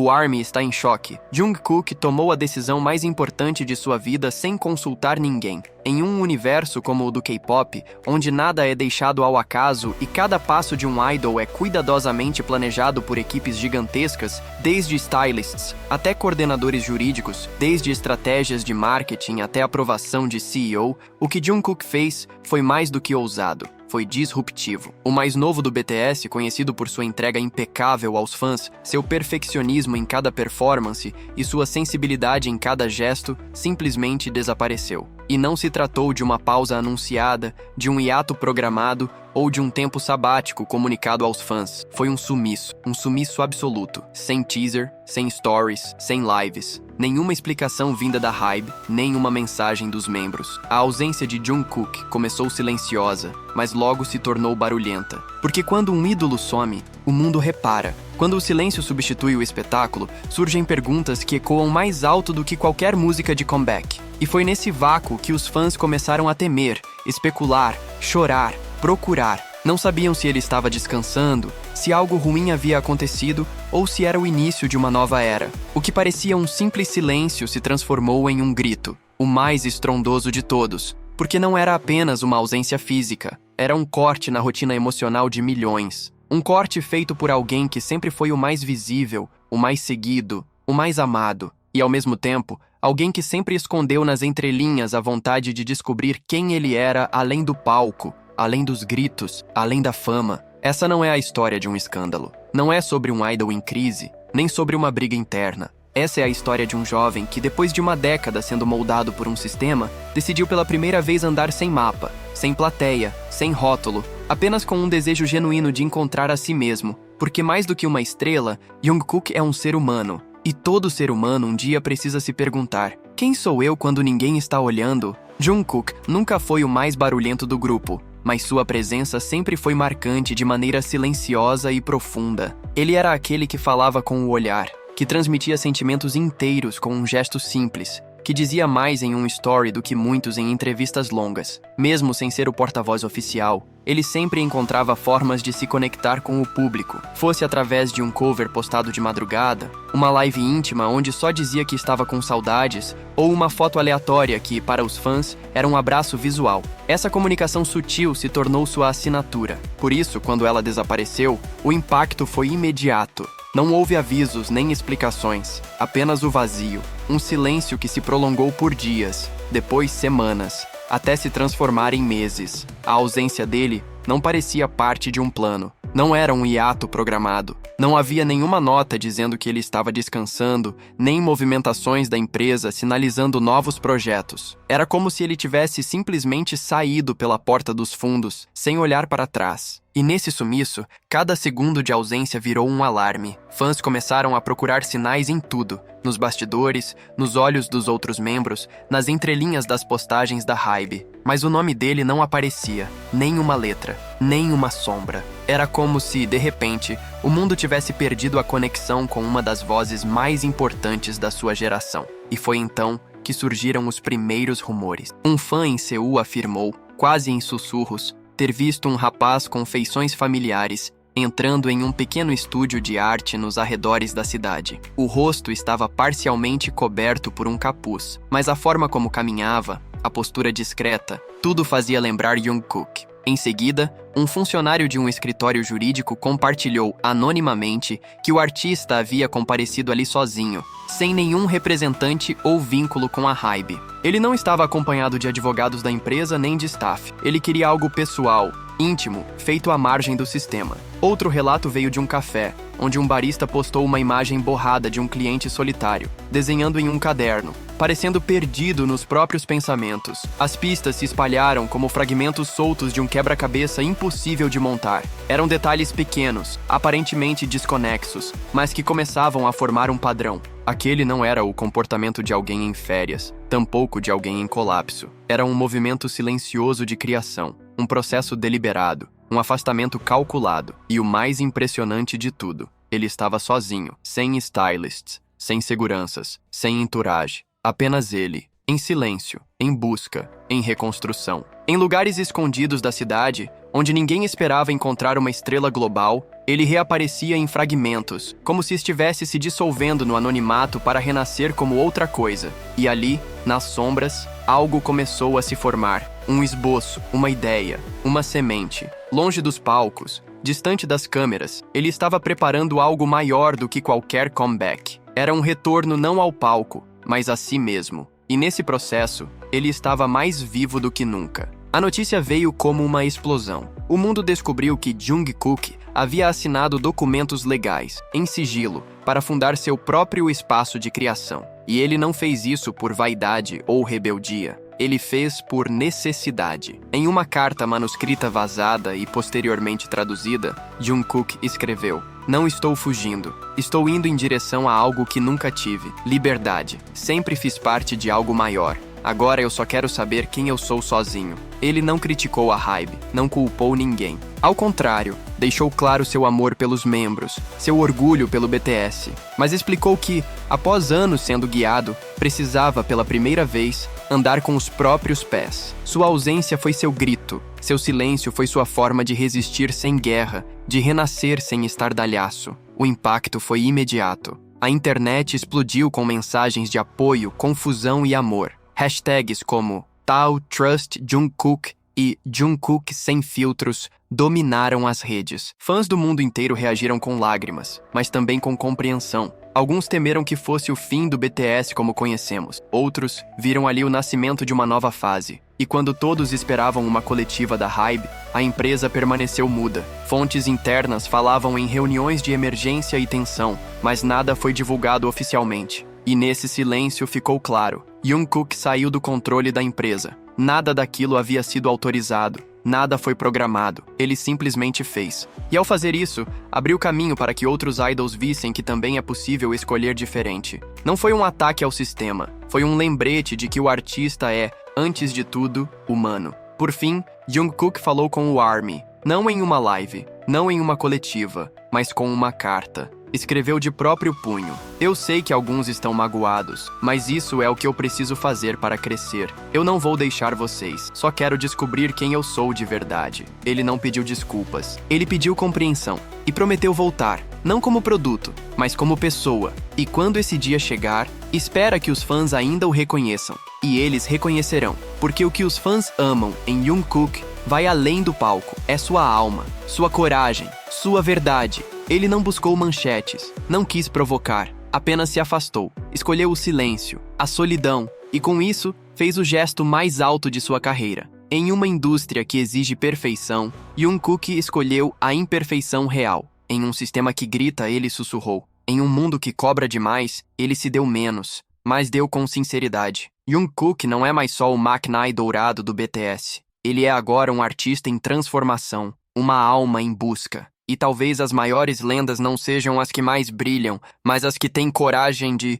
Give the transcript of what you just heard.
O ARMY está em choque. Jungkook tomou a decisão mais importante de sua vida sem consultar ninguém. Em um universo como o do K-pop, onde nada é deixado ao acaso e cada passo de um idol é cuidadosamente planejado por equipes gigantescas, desde stylists até coordenadores jurídicos, desde estratégias de marketing até aprovação de CEO, o que Jungkook fez foi mais do que ousado. Foi disruptivo. O mais novo do BTS, conhecido por sua entrega impecável aos fãs, seu perfeccionismo em cada performance e sua sensibilidade em cada gesto, simplesmente desapareceu. E não se tratou de uma pausa anunciada, de um hiato programado ou de um tempo sabático comunicado aos fãs. Foi um sumiço absoluto. Sem teaser, sem stories, sem lives. Nenhuma explicação vinda da HYBE, nem uma mensagem dos membros. A ausência de Jungkook começou silenciosa, mas logo se tornou barulhenta. Porque quando um ídolo some, o mundo repara. Quando o silêncio substitui o espetáculo, surgem perguntas que ecoam mais alto do que qualquer música de comeback. E foi nesse vácuo que os fãs começaram a temer, especular, chorar, procurar. Não sabiam se ele estava descansando, se algo ruim havia acontecido ou se era o início de uma nova era. O que parecia um simples silêncio se transformou em um grito, o mais estrondoso de todos, porque não era apenas uma ausência física, era um corte na rotina emocional de milhões. Um corte feito por alguém que sempre foi o mais visível, o mais seguido, o mais amado, e ao mesmo tempo, alguém que sempre escondeu nas entrelinhas a vontade de descobrir quem ele era além do palco, além dos gritos, além da fama. Essa não é a história de um escândalo. Não é sobre um idol em crise, nem sobre uma briga interna. Essa é a história de um jovem que, depois de uma década sendo moldado por um sistema, decidiu pela primeira vez andar sem mapa, sem plateia, sem rótulo, apenas com um desejo genuíno de encontrar a si mesmo. Porque mais do que uma estrela, Jungkook é um ser humano. E todo ser humano um dia precisa se perguntar: quem sou eu quando ninguém está olhando? Jungkook nunca foi o mais barulhento do grupo, mas sua presença sempre foi marcante de maneira silenciosa e profunda. Ele era aquele que falava com o olhar, que transmitia sentimentos inteiros com um gesto simples, que dizia mais em um story do que muitos em entrevistas longas. Mesmo sem ser o porta-voz oficial, ele sempre encontrava formas de se conectar com o público, fosse através de um cover postado de madrugada, uma live íntima onde só dizia que estava com saudades, ou uma foto aleatória que, para os fãs, era um abraço visual. Essa comunicação sutil se tornou sua assinatura. Por isso, quando ela desapareceu, o impacto foi imediato. Não houve avisos nem explicações, apenas o vazio, um silêncio que se prolongou por dias, depois semanas, até se transformar em meses. A ausência dele não parecia parte de um plano. Não era um hiato programado. Não havia nenhuma nota dizendo que ele estava descansando, nem movimentações da empresa sinalizando novos projetos. Era como se ele tivesse simplesmente saído pela porta dos fundos, sem olhar para trás. E nesse sumiço, cada segundo de ausência virou um alarme. Fãs começaram a procurar sinais em tudo, nos bastidores, nos olhos dos outros membros, nas entrelinhas das postagens da HYBE. Mas o nome dele não aparecia, nem uma letra, nem uma sombra. Era como se, de repente, o mundo tivesse perdido a conexão com uma das vozes mais importantes da sua geração. E foi então que surgiram os primeiros rumores. Um fã em Seul afirmou, quase em sussurros, ter visto um rapaz com feições familiares entrando em um pequeno estúdio de arte nos arredores da cidade. O rosto estava parcialmente coberto por um capuz, mas a forma como caminhava, a postura discreta, tudo fazia lembrar Jungkook. Em seguida, um funcionário de um escritório jurídico compartilhou anonimamente que o artista havia comparecido ali sozinho, sem nenhum representante ou vínculo com a HYBE. Ele não estava acompanhado de advogados da empresa nem de staff. Ele queria algo pessoal, íntimo, feito à margem do sistema. Outro relato veio de um café, onde um barista postou uma imagem borrada de um cliente solitário, desenhando em um caderno, parecendo perdido nos próprios pensamentos. As pistas se espalharam como fragmentos soltos de um quebra-cabeça impossível de montar. Eram detalhes pequenos, aparentemente desconexos, mas que começavam a formar um padrão. Aquele não era o comportamento de alguém em férias, tampouco de alguém em colapso. Era um movimento silencioso de criação, um processo deliberado, um afastamento calculado. E o mais impressionante de tudo, ele estava sozinho, sem stylists, sem seguranças, sem entourage. Apenas ele, em silêncio, em busca, em reconstrução. Em lugares escondidos da cidade, onde ninguém esperava encontrar uma estrela global, Ele reaparecia em fragmentos, como se estivesse se dissolvendo no anonimato para renascer como outra coisa. E ali, nas sombras, algo começou a se formar. Um esboço, uma ideia, uma semente. Longe dos palcos, distante das câmeras, ele estava preparando algo maior do que qualquer comeback. Era um retorno não ao palco, mas a si mesmo. E nesse processo, ele estava mais vivo do que nunca. A notícia veio como uma explosão. O mundo descobriu que Jungkook havia assinado documentos legais, em sigilo, para fundar seu próprio espaço de criação. E ele não fez isso por vaidade ou rebeldia. Ele fez por necessidade. Em uma carta manuscrita vazada e posteriormente traduzida, Jungkook escreveu: "Não estou fugindo. Estou indo em direção a algo que nunca tive. Liberdade. Sempre fiz parte de algo maior. Agora eu só quero saber quem eu sou sozinho." Ele não criticou a HYBE, não culpou ninguém. Ao contrário, deixou claro seu amor pelos membros, seu orgulho pelo BTS, mas explicou que, após anos sendo guiado, precisava, pela primeira vez, andar com os próprios pés. Sua ausência foi seu grito, seu silêncio foi sua forma de resistir sem guerra, de renascer sem estardalhaço. O impacto foi imediato. A internet explodiu com mensagens de apoio, confusão e amor. Hashtags como Tao Trust Jungkook e Jungkook Sem Filtros dominaram as redes. Fãs do mundo inteiro reagiram com lágrimas, mas também com compreensão. Alguns temeram que fosse o fim do BTS como conhecemos. Outros viram ali o nascimento de uma nova fase. E quando todos esperavam uma coletiva da HYBE, a empresa permaneceu muda. Fontes internas falavam em reuniões de emergência e tensão, mas nada foi divulgado oficialmente. E nesse silêncio ficou claro: Jungkook saiu do controle da empresa. Nada daquilo havia sido autorizado, nada foi programado, ele simplesmente fez. E ao fazer isso, abriu caminho para que outros idols vissem que também é possível escolher diferente. Não foi um ataque ao sistema, foi um lembrete de que o artista é, antes de tudo, humano. Por fim, Jungkook falou com o ARMY, não em uma live, não em uma coletiva, mas com uma carta. Escreveu de próprio punho: "Eu sei que alguns estão magoados, mas isso é o que eu preciso fazer para crescer. Eu não vou deixar vocês, só quero descobrir quem eu sou de verdade." Ele não pediu desculpas, ele pediu compreensão e prometeu voltar, não como produto, mas como pessoa. E quando esse dia chegar, espera que os fãs ainda o reconheçam. E eles reconhecerão, porque o que os fãs amam em Jungkook vai além do palco. É sua alma, sua coragem, sua verdade. Ele não buscou manchetes, não quis provocar, apenas se afastou, escolheu o silêncio, a solidão, e com isso, fez o gesto mais alto de sua carreira. Em uma indústria que exige perfeição, Jungkook escolheu a imperfeição real. Em um sistema que grita, ele sussurrou. Em um mundo que cobra demais, ele se deu menos, mas deu com sinceridade. Jungkook não é mais só o McKnight dourado do BTS. Ele é agora um artista em transformação, uma alma em busca. E talvez as maiores lendas não sejam as que mais brilham, mas as que têm coragem de